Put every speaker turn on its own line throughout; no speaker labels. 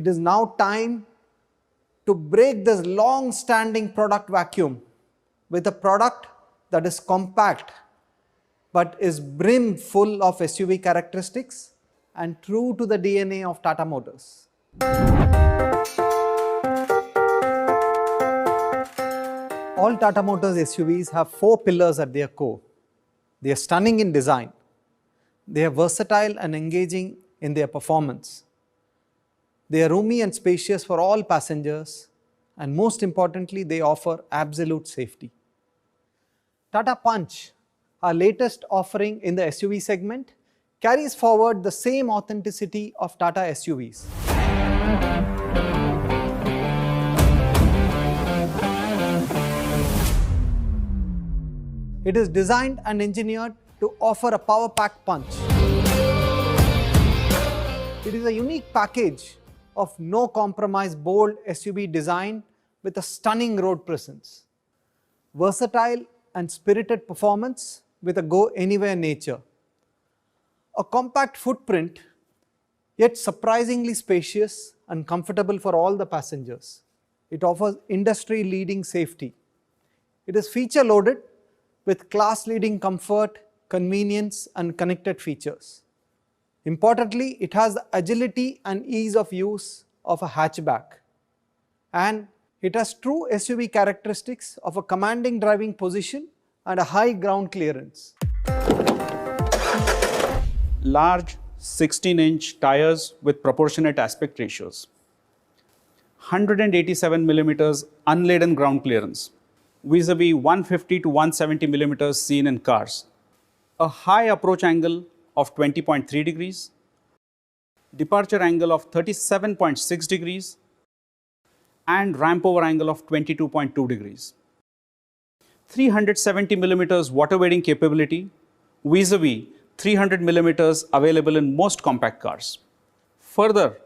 It is now time to break this long-standing product vacuum with a product that is compact but is brim full of SUV characteristics and true to the DNA of Tata Motors. All Tata Motors SUVs have 4 pillars at their core. They are stunning in design, they are versatile and engaging in their performance, they are roomy and spacious for all passengers, and most importantly, they offer absolute safety. Tata Punch, our latest offering in the SUV segment, carries forward the same authenticity of Tata SUVs. It is designed and engineered to offer a power-packed punch. It is a unique package of no-compromise bold SUV design with a stunning road presence, versatile and spirited performance with a go-anywhere nature, a compact footprint yet surprisingly spacious and comfortable for all the passengers. It offers industry-leading safety. It is feature-loaded with class-leading comfort, convenience and connected features. Importantly, it has the agility and ease of use of a hatchback, and it has true SUV characteristics of a commanding driving position and a high ground clearance.
Large 16-inch tires with proportionate aspect ratios, 187 millimeters unladen ground clearance, vis-a-vis 150 to 170 millimeters seen in cars, a high approach angle of 20.3 degrees, departure angle of 37.6 degrees, and ramp over angle of 22.2 degrees. 370 millimeters water wading capability, vis-a-vis 300 millimeters available in most compact cars. Further,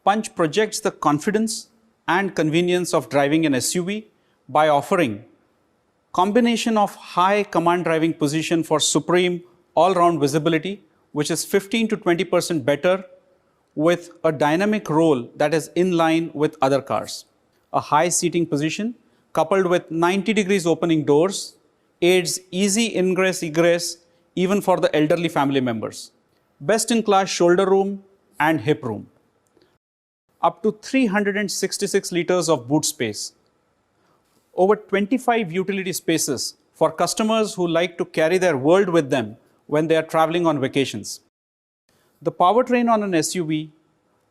Punch projects the confidence and convenience of driving an SUV by offering combination of high command driving position for supreme all-round visibility, which is 15 to 20% better, with a dynamic roll that is in line with other cars. A high seating position coupled with 90 degrees opening doors aids easy ingress-egress even for the elderly family members. Best-in-class shoulder room and hip room. Up to 366 liters of boot space. Over 25 utility spaces for customers who like to carry their world with them when they are traveling on vacations. The powertrain on an SUV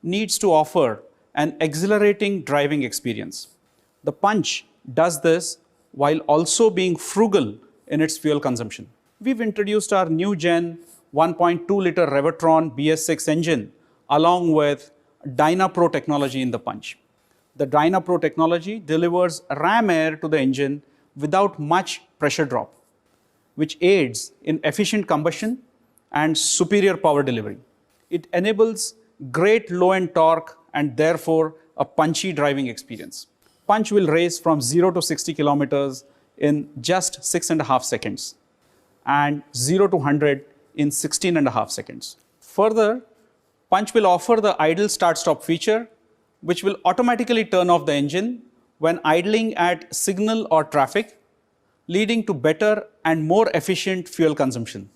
needs to offer an exhilarating driving experience. The Punch does this while also being frugal in its fuel consumption. We've introduced our new gen 1.2-liter Revotron BS6 engine along with DynaPro technology in the Punch. The DynaPro technology delivers ram air to the engine without much pressure drop, which aids in efficient combustion and superior power delivery. It enables great low-end torque and therefore a punchy driving experience. Punch will race from 0 to 60 kilometers in just 6.5 seconds and 0 to 100 in 16.5 seconds. Further, Punch will offer the idle start-stop feature, which will automatically turn off the engine when idling at signal or traffic, leading to better and more efficient fuel consumption.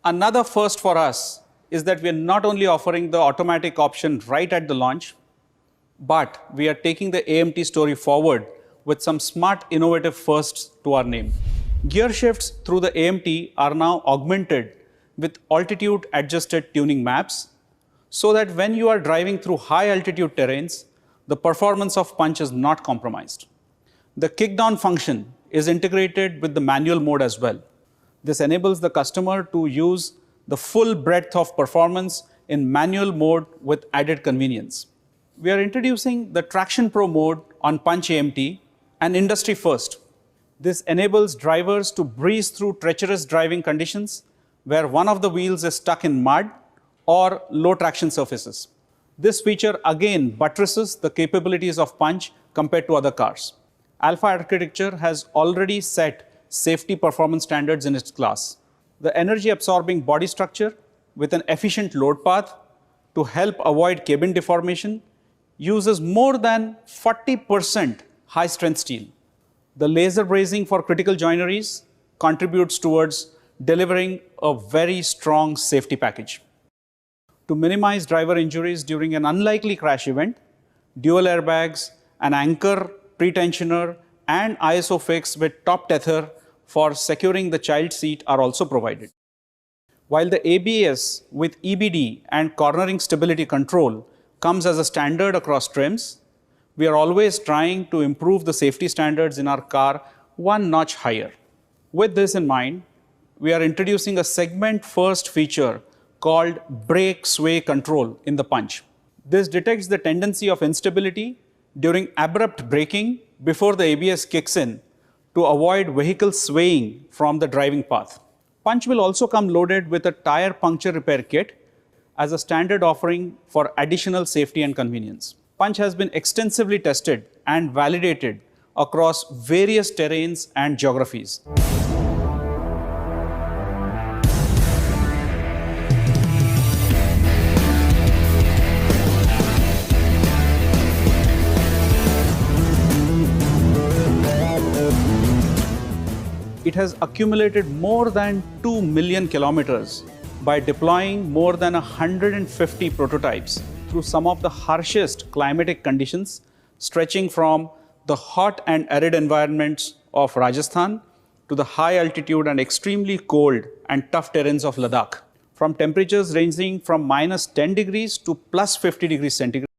Another first for us is that we are not only offering the automatic option right at the launch, but we are taking the AMT story forward with some smart, innovative firsts to our name. Gear shifts through the AMT are now augmented with altitude-adjusted tuning maps, so that when you are driving through high-altitude terrains, the performance of Punch is not compromised. The kickdown function is integrated with the manual mode as well. This enables the customer to use the full breadth of performance in manual mode with added convenience. We are introducing the Traction Pro mode on Punch AMT, an industry first. This enables drivers to breeze through treacherous driving conditions where one of the wheels is stuck in mud or low traction surfaces. This feature again buttresses the capabilities of Punch compared to other cars. Alpha architecture has already set safety performance standards in its class. The energy absorbing body structure with an efficient load path to help avoid cabin deformation uses more than 40% high strength steel. The laser brazing for critical joineries contributes towards delivering a very strong safety package. To minimize driver injuries during an unlikely crash event, dual airbags, an anchor, pretensioner, and ISOFIX with top tether for securing the child seat are also provided. While the ABS with EBD and cornering stability control comes as a standard across trims, we are always trying to improve the safety standards in our car one notch higher. With this in mind, we are introducing a segment-first feature called brake sway control in the Punch. This detects the tendency of instability during abrupt braking before the ABS kicks in to avoid vehicle swaying from the driving path. Punch will also come loaded with a tire puncture repair kit as a standard offering for additional safety and convenience. Punch has been extensively tested and validated across various terrains and geographies. It has accumulated more than 2 million kilometers by deploying more than 150 prototypes through some of the harshest climatic conditions, stretching from the hot and arid environments of Rajasthan to the high altitude and extremely cold and tough terrains of Ladakh. From temperatures ranging from -10 degrees to +50 degrees centigrade.